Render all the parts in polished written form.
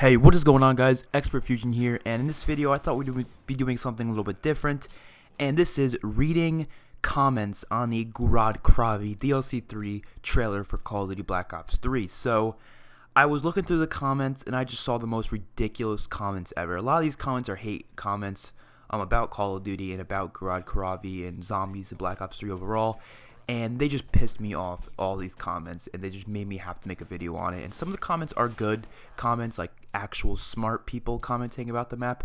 Hey, what is going on, guys? Xpertfusion here, and in this video I thought we'd be doing something a little bit different, and this is reading comments on the Gorod Krovi DLC 3 trailer for Call of Duty Black Ops 3. So I was looking through the comments and I just saw the most ridiculous comments ever. A lot of these comments are hate comments about Call of Duty and about Gorod Krovi and zombies and Black Ops 3 overall. And they just pissed me off, all these comments, and they just made me have to make a video on it. And some of the comments are good comments, like actual smart people commenting about the map,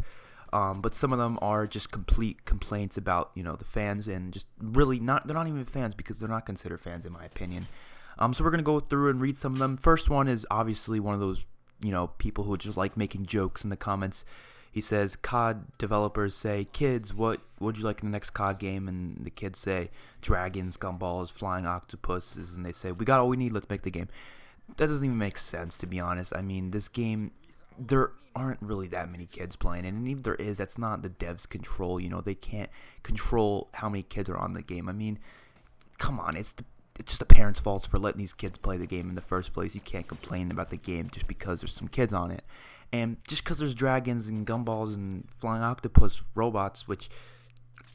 but some of them are just complete complaints about, you know, the fans, and just really they're not even fans, because they're not considered fans in my opinion. So we're gonna go through and read some of them. First one is obviously one of those, you know, people who just like making jokes in the comments. He says, COD developers say, kids, what would you like in the next COD game? And the kids say, dragons, gumballs, flying octopuses. And they say, we got all we need, let's make the game. That doesn't even make sense, to be honest. I mean, this game, there aren't really that many kids playing it. And even if there is, that's not the devs' control. You know, they can't control how many kids are on the game. I mean, come on, it's just the parents' fault for letting these kids play the game in the first place. You can't complain about the game just because there's some kids on it. And just because there's dragons and gumballs and flying octopus robots, which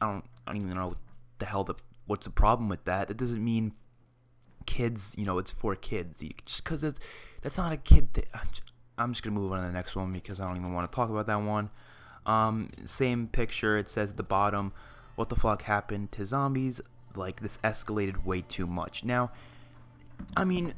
I don't even know what the hell what's the problem with that. That doesn't mean kids, you know, it's for kids. Just because that's not a kid thing. I'm just gonna move on to the next one because I don't even want to talk about that one. Same picture. It says at the bottom, "What the fuck happened to zombies? Like, this escalated way too much." Now, I mean,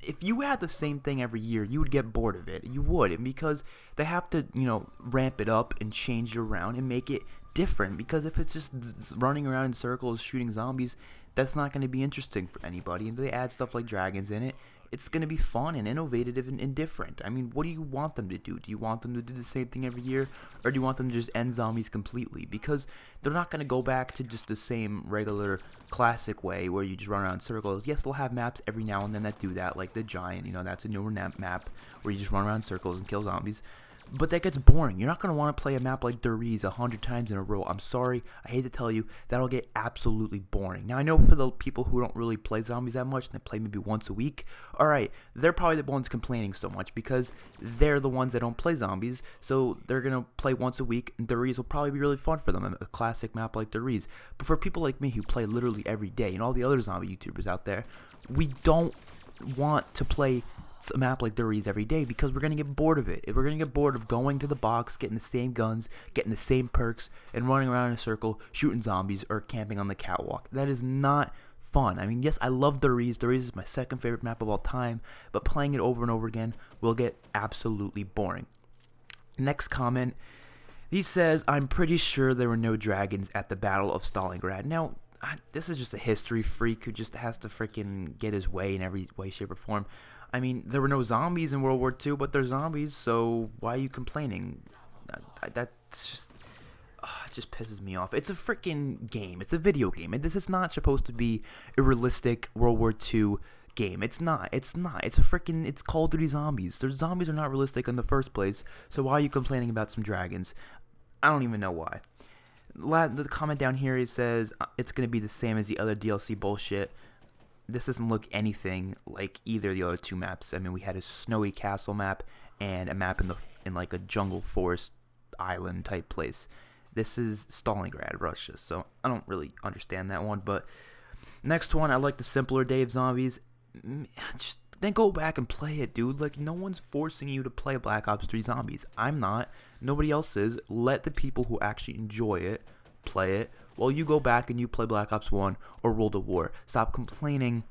if you had the same thing every year, you would get bored of it. You would, and because they have to, you know, ramp it up and change it around and make it different. Because if it's just running around in circles shooting zombies, that's not going to be interesting for anybody. And if they add stuff like dragons in it, it's going to be fun and innovative and different. I mean, what do you want them to do? Do you want them to do the same thing every year, or do you want them to just end zombies completely? Because they're not going to go back to just the same regular classic way where you just run around in circles. Yes, they'll have maps every now and then that do that, like the Giant, you know, that's a newer map where you just run around in circles and kill zombies. But that gets boring. You're not going to want to play a map like Duriz 100 times in a row. I'm sorry, I hate to tell you, that'll get absolutely boring. Now, I know for the people who don't really play zombies that much, and they play maybe once a week, alright, they're probably the ones complaining so much because they're the ones that don't play zombies, so they're going to play once a week, and Duriz will probably be really fun for them, a classic map like Duriz. But for people like me who play literally every day, and all the other zombie YouTubers out there, we don't want to play a map like Duriz every day because we're going to get bored of it. If we're going to get bored of going to the box, getting the same guns, getting the same perks, and running around in a circle, shooting zombies, or camping on the catwalk. That is not fun. I mean, yes, I love Duriz. Duriz is my second favorite map of all time, but playing it over and over again will get absolutely boring. Next comment, he says, I'm pretty sure there were no dragons at the Battle of Stalingrad. Now, this is just a history freak who just has to freaking get his way in every way, shape, or form. I mean, there were no zombies in World War II, but they're zombies, so why are you complaining? That's just, it just pisses me off. It's a freaking game. It's a video game, and this is not supposed to be a realistic World War II game. It's not. It's a freaking, it's Call of Duty zombies. Their zombies are not realistic in the first place, so why are you complaining about some dragons? I don't even know why. The comment down here, it says, it's going to be the same as the other DLC bullshit. This doesn't look anything like either of the other two maps. I mean, we had a snowy castle map and a map in like a jungle forest island type place. This is Stalingrad, Russia, so I don't really understand that one. But next one, I like the simpler day of zombies. Just then go back and play it, dude. Like, no one's forcing you to play Black Ops 3 Zombies. I'm not. Nobody else is. Let the people who actually enjoy it play it, while you go back and you play Black Ops 1 or World of War. Stop complaining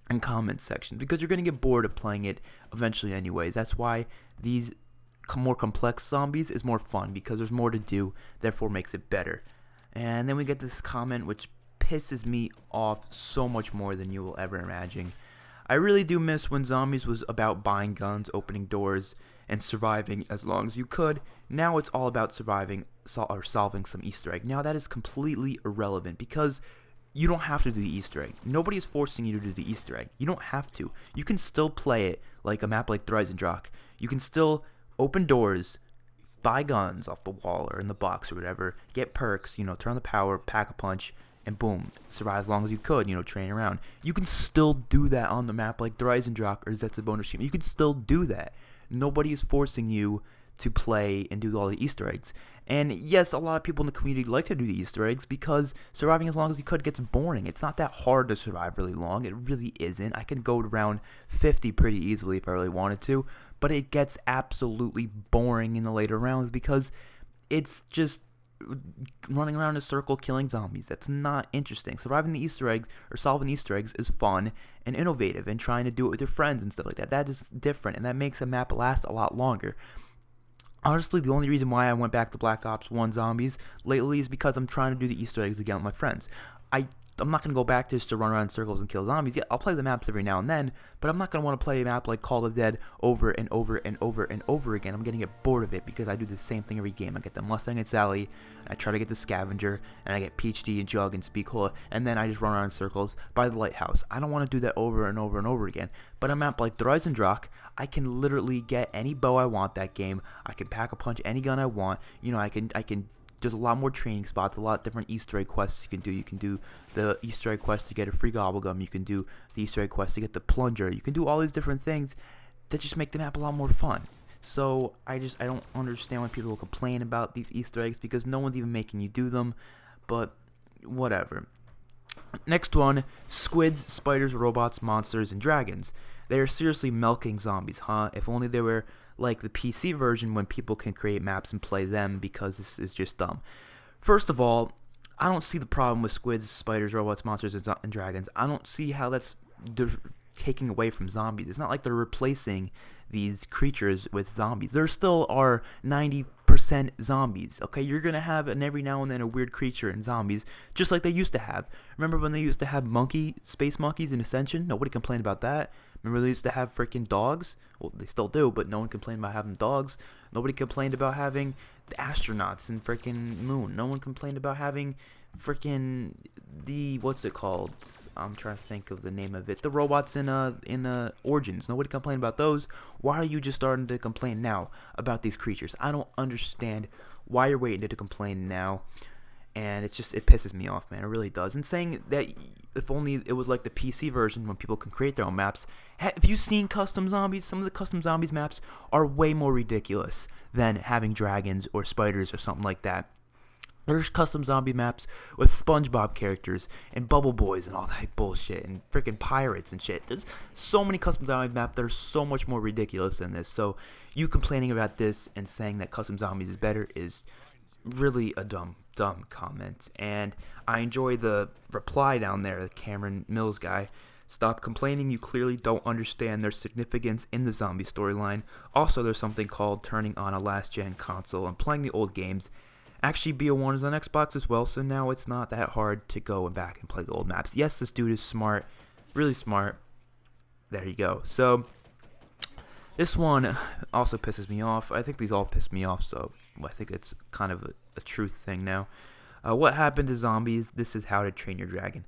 in comment sections because you're going to get bored of playing it eventually anyways. That's why these more complex zombies is more fun, because there's more to do, therefore makes it better. And then we get this comment which pisses me off so much more than you will ever imagine. I really do miss when zombies was about buying guns, opening doors, and surviving as long as you could. Now it's all about surviving or solving some Easter egg. Now that is completely irrelevant because you don't have to do the Easter egg. Nobody is forcing you to do the Easter egg. You don't have to. You can still play it like a map like Dreisendrach. You can still open doors, buy guns off the wall or in the box or whatever, get perks, you know, turn on the power, pack a punch, and boom, survive as long as you could, you know, train around. You can still do that on the map like Dreisendrach or Zetsa Bonus Team. You can still do that. Nobody is forcing you to play and do all the Easter eggs. And yes, a lot of people in the community like to do the Easter eggs because surviving as long as you could gets boring. It's not that hard to survive really long. It really isn't. I can go to round 50 pretty easily if I really wanted to, but it gets absolutely boring in the later rounds because it's just running around in a circle killing zombies. That's not interesting. Surviving the Easter eggs or solving Easter eggs is fun and innovative, and trying to do it with your friends and stuff like that. That is different, and that makes a map last a lot longer. Honestly, the only reason why I went back to Black Ops 1 Zombies lately is because I'm trying to do the Easter eggs again with my friends. I'm not going to go back just to run around in circles and kill zombies. Yeah, I'll play the maps every now and then, but I'm not going to want to play a map like Call of the Dead over and over and over and over again. I'm going to get bored of it because I do the same thing every game. I get the Mustang and Sally, and I try to get the Scavenger, and I get PhD and Jug and Speed Cola, and then I just run around in circles by the lighthouse. I don't want to do that over and over and over again. But a map like Drak, I can literally get any bow I want that game. I can pack a punch any gun I want. You know, I can there's a lot more training spots, a lot of different Easter egg quests you can do. You can do the Easter egg quest to get a free gobblegum. You can do the Easter egg quest to get the plunger. You can do all these different things that just make the map a lot more fun. So I don't understand why people complain about these Easter eggs because no one's even making you do them. But whatever. Next one, squids, spiders, robots, monsters, and dragons. They are seriously milking zombies, huh? If only they were like the PC version when people can create maps and play them, because this is just dumb. First of all, I don't see the problem with squids, spiders, robots, monsters, and dragons. I don't see how that's taking away from zombies. It's not like they're replacing these creatures with zombies. There still are 90% zombies, okay? You're going to have every now and then a weird creature in zombies, just like they used to have. Remember when they used to have space monkeys in Ascension? Nobody complained about that. Remember they used to have freaking dogs? Well, they still do, but no one complained about having dogs. Nobody complained about having the astronauts in freaking Moon. No one complained about having freaking what's it called? I'm trying to think of the name of it. The robots in Origins. Nobody complained about those. Why are you just starting to complain now about these creatures? I don't understand why you're waiting to complain now. And it pisses me off, man. It really does. And saying that if only it was like the PC version when people can create their own maps. Have you seen custom zombies? Some of the custom zombies maps are way more ridiculous than having dragons or spiders or something like that. There's custom zombie maps with SpongeBob characters and Bubble Boys and all that bullshit and freaking pirates and shit. There's so many custom zombie maps that are so much more ridiculous than this. So you complaining about this and saying that custom zombies is better is really a dumb comment. And I enjoy the reply down there, the Cameron Mills guy. Stop complaining, you clearly don't understand their significance in the zombie storyline. Also, there's something called turning on a last-gen console and playing the old games. Actually, BO1 is on Xbox as well, so now it's not that hard to go back and play the old maps. Yes, this dude is smart, really smart. There you go. So this one also pisses me off. I think these all piss me off, so I think it's kind of a truth thing now. What happened to zombies? This is how to train your dragon.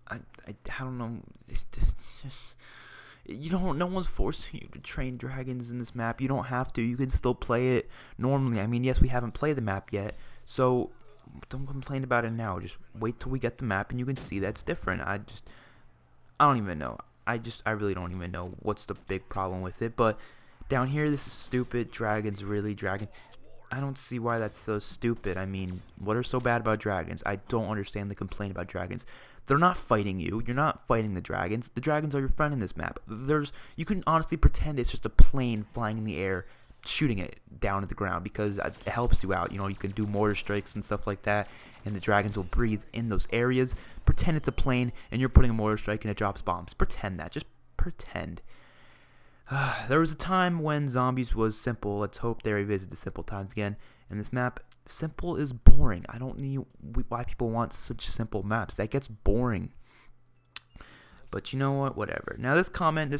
I don't know. No one's forcing you to train dragons in this map. You don't have to. You can still play it normally. I mean, yes, we haven't played the map yet, so don't complain about it now. Just wait till we get the map and you can see that's different. I don't even know. I really don't even know what's the big problem with it. But down here, this is stupid. Dragons, really? I don't see why that's so stupid. I mean, what are so bad about dragons? I don't understand the complaint about dragons. They're not fighting you. You're not fighting the dragons. The dragons are your friend in this map. You can honestly pretend it's just a plane flying in the air, shooting it down to the ground, because it helps you out. You know, you can do mortar strikes and stuff like that, and the dragons will breathe in those areas. Pretend it's a plane, and you're putting a mortar strike and it drops bombs. Pretend that. Just pretend. There was a time when zombies was simple. Let's hope they revisit the simple times again. In this map, simple is boring. I don't know why people want such simple maps. That gets boring. But you know what? Whatever. Now this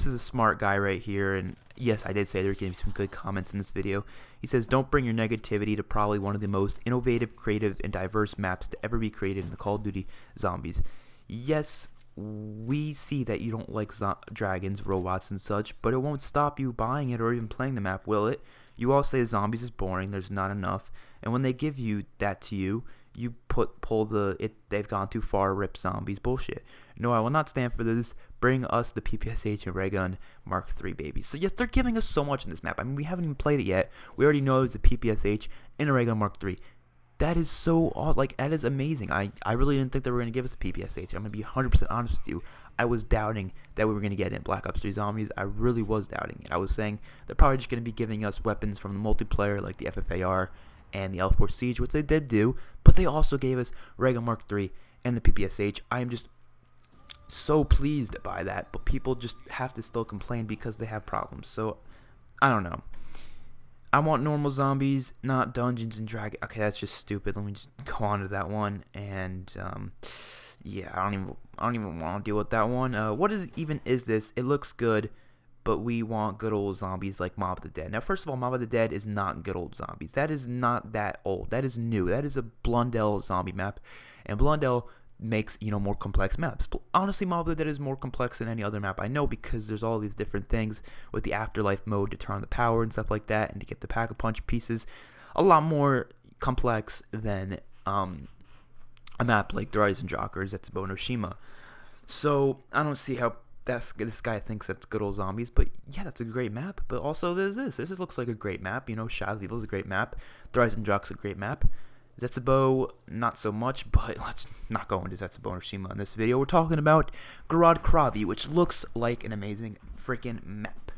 is a smart guy right here. And yes, I did say there were going to be some good comments in this video. He says, don't bring your negativity to probably one of the most innovative, creative, and diverse maps to ever be created in the Call of Duty Zombies. Yes, we see that you don't like dragons, robots, and such, but it won't stop you buying it or even playing the map, will it? You all say zombies is boring, there's not enough, and when they give you that to you, you pull they've gone too far, rip zombies, bullshit. No, I will not stand for this. Bring us the PPSH and Ray Gun Mark III, baby. So yes, they're giving us so much in this map. I mean, we haven't even played it yet. We already know it's a PPSH and a Ray Gun Mark III. That is so, like, that is amazing. I really didn't think they were going to give us a PPSH. I'm going to be 100% honest with you. I was doubting that we were going to get it in Black Ops 3 Zombies. I really was doubting it. I was saying they're probably just going to be giving us weapons from the multiplayer, like the FFAR and the L4 Siege, which they did do, but they also gave us Ray Gun Mark III and the PPSH. I am just so pleased by that, but people just have to still complain because they have problems. So, I don't know. I want normal zombies, not Dungeons and Dragons. Okay, that's just stupid. Let me just go on to that one. And yeah, I don't even want to deal with that one. What is this? It looks good, but we want good old zombies like Mob of the Dead. Now, first of all, Mob of the Dead is not good old zombies. That is not that old. That is new. That is a Blundell zombie map, and Blundell makes, more complex maps. Honestly, Mob of the Dead is more complex than any other map I know, because there's all these different things with the afterlife mode to turn on the power and stuff like that, and to get the pack-a-punch pieces. A lot more complex than a map like Dreisenjoch or Zetsubo no Shima. So I don't see how this guy thinks that's good old zombies, but yeah, that's a great map. But also there's this. This looks like a great map. Shaz Evil is a great map. Dreisenjoch's a great map. Zetsubo, not so much, but let's not go into Zetsubo no Shima in this video. We're talking about Gorod Krovi, which looks like an amazing freaking map.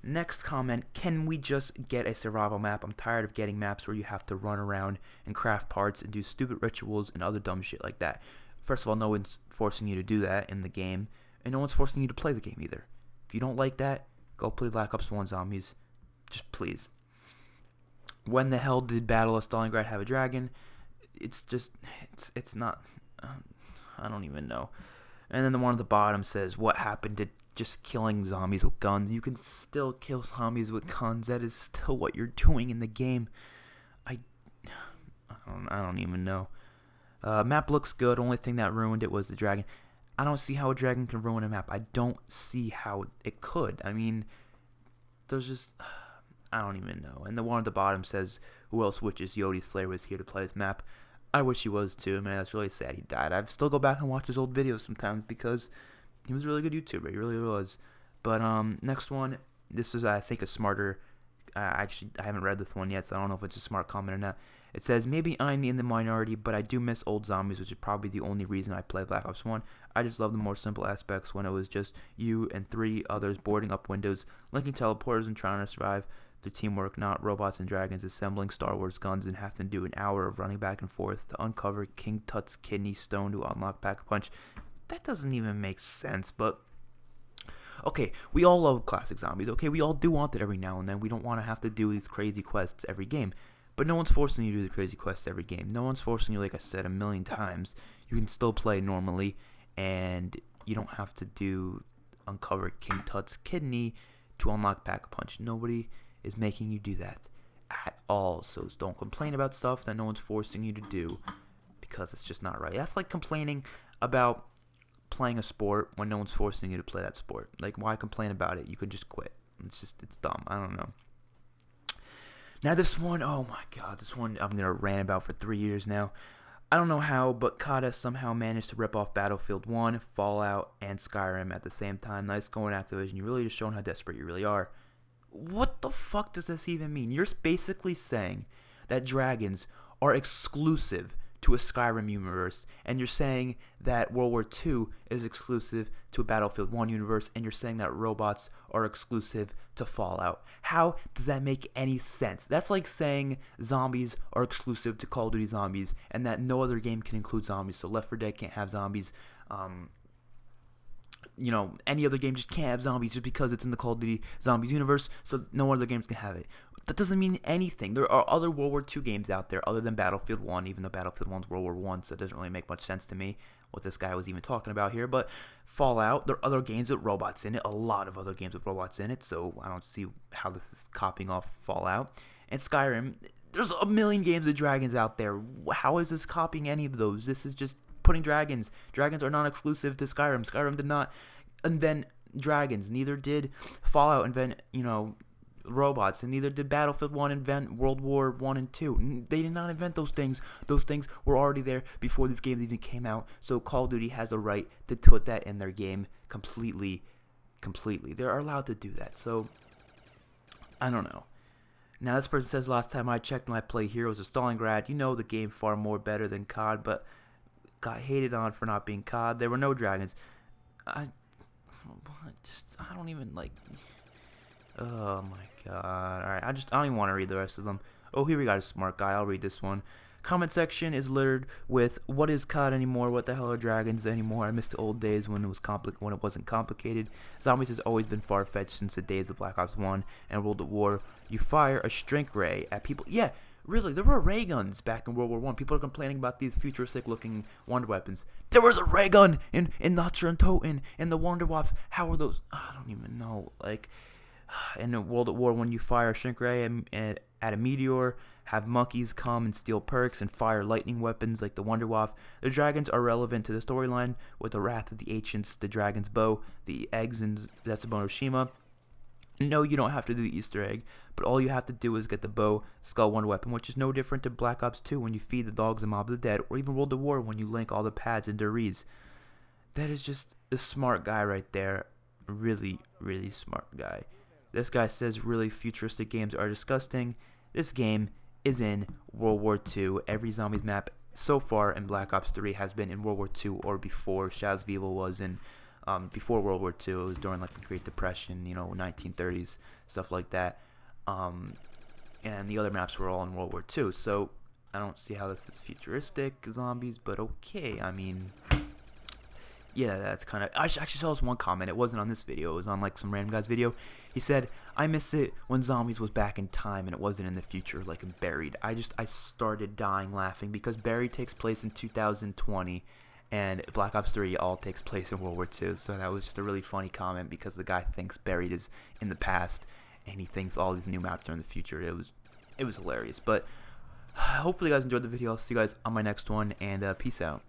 Next comment, can we just get a survival map? I'm tired of getting maps where you have to run around and craft parts and do stupid rituals and other dumb shit like that. First of all, no one's forcing you to do that in the game, and no one's forcing you to play the game either. If you don't like that, go play Black Ops 1 Zombies. Just please. When the hell did Battle of Stalingrad have a dragon? It's not, I don't even know. And then the one at the bottom says, what happened to just killing zombies with guns? You can still kill zombies with guns. That is still what you're doing in the game. I don't even know. Map looks good. Only thing that ruined it was the dragon. I don't see how a dragon can ruin a map. I don't see how it could. I mean, there's just, I don't even know. And the one at the bottom says, who else wishes Yodi Slayer was here to play this map? I wish he was too, man. That's really sad he died. I still go back and watch his old videos sometimes because he was a really good YouTuber. He really was. But next one, this is, I think, a smarter, I haven't read this one yet, so I don't know if it's a smart comment or not. It says, maybe I'm in the minority, but I do miss old zombies, which is probably the only reason I play Black Ops 1. I just love the more simple aspects when it was just you and 3 others boarding up windows, linking teleporters and trying to survive through teamwork, not robots and dragons assembling Star Wars guns and having to do an hour of running back and forth to uncover King Tut's kidney stone to unlock Pack-a-Punch. That doesn't even make sense, but okay, we all love classic zombies. Okay, we all do want it every now and then. We don't want to have to do these crazy quests every game. But no one's forcing you to do the crazy quests every game. No one's forcing you, like I said a million times. You can still play normally, and you don't have to uncover King Tut's kidney to unlock Pack-a-Punch. Nobody is making you do that at all. So don't complain about stuff that no one's forcing you to do, because it's just not right. That's like complaining about playing a sport when no one's forcing you to play that sport. Like, why complain about it? You could just quit. It's dumb. I don't know. Now this one, oh my god, this one I'm going to rant about for 3 years now. I don't know how, but Kata somehow managed to rip off Battlefield 1, Fallout, and Skyrim at the same time. Nice going, Activision. You really just shown how desperate you really are. What the fuck does this even mean? You're basically saying that dragons are exclusive to a Skyrim universe, and you're saying that World War II is exclusive to a Battlefield 1 universe, and you're saying that robots are exclusive to Fallout. How does that make any sense? That's like saying zombies are exclusive to Call of Duty Zombies, and that no other game can include zombies, so Left 4 Dead can't have zombies. Any other game just can't have zombies just because it's in the Call of Duty Zombies universe, so no other games can have it. That doesn't mean anything. There are other World War II games out there other than Battlefield 1, even though Battlefield 1's World War I, so it doesn't really make much sense to me what this guy was even talking about here. But Fallout, there are other games with robots in it, a lot of other games with robots in it, so I don't see how this is copying off Fallout. And Skyrim, there's a million games with dragons out there. How is this copying any of those? This is just putting dragons. Dragons are not exclusive to Skyrim. Skyrim did not invent dragons. Neither did Fallout invent, robots, and neither did Battlefield 1 invent World War 1 and 2. They did not invent those things. Those things were already there before these games even came out. So Call of Duty has a right to put that in their game completely. They're allowed to do that. So I don't know. Now this person says, last time I checked when I played Heroes of Stalingrad, you know the game far more better than COD, but got hated on for not being COD. There were no dragons. I don't even like. Oh my god. Alright, I don't even want to read the rest of them. Oh, here we got a smart guy. I'll read this one. Comment section is littered with what is COD anymore? What the hell are dragons anymore? I miss the old days when it wasn't complicated. Zombies has always been far-fetched since the days of Black Ops 1 and World at War. You fire a strength ray at people. Yeah, really, there were ray guns back in World War 1. People are complaining about these futuristic-looking wonder weapons. There was a ray gun in Nazi and Toten and the Wunderwaffe. How are those? I don't even know. Like, in World at War, when you fire a shrink ray at a meteor, have monkeys come and steal perks and fire lightning weapons like the Wunderwaffe. The dragons are relevant to the storyline with the Wrath of the Ancients, the dragon's bow, the eggs in Zetsubou. No, you don't have to do the Easter egg, but all you have to do is get the bow, skull, wonder weapon, which is no different to Black Ops 2 when you feed the dogs and mob the dead, or even World at War when you link all the pads into Rees. That is just a smart guy right there. Really, really smart guy. This guy says really futuristic games are disgusting. This game is in World War II. Every zombies map so far in Black Ops 3 has been in World War II or before. Shadows of Evil was in before World War II. It was during like the Great Depression, 1930s, stuff like that. And the other maps were all in World War II. So I don't see how this is futuristic zombies, but okay. I mean, yeah, that's kind of. I actually saw this one comment. It wasn't on this video. It was on like some random guy's video. He said, "I miss it when zombies was back in time and it wasn't in the future, like in Buried." I started dying laughing because Buried takes place in 2020, and Black Ops 3 all takes place in World War II. So that was just a really funny comment because the guy thinks Buried is in the past, and he thinks all these new maps are in the future. It was hilarious. But hopefully you guys enjoyed the video. I'll see you guys on my next one, and peace out.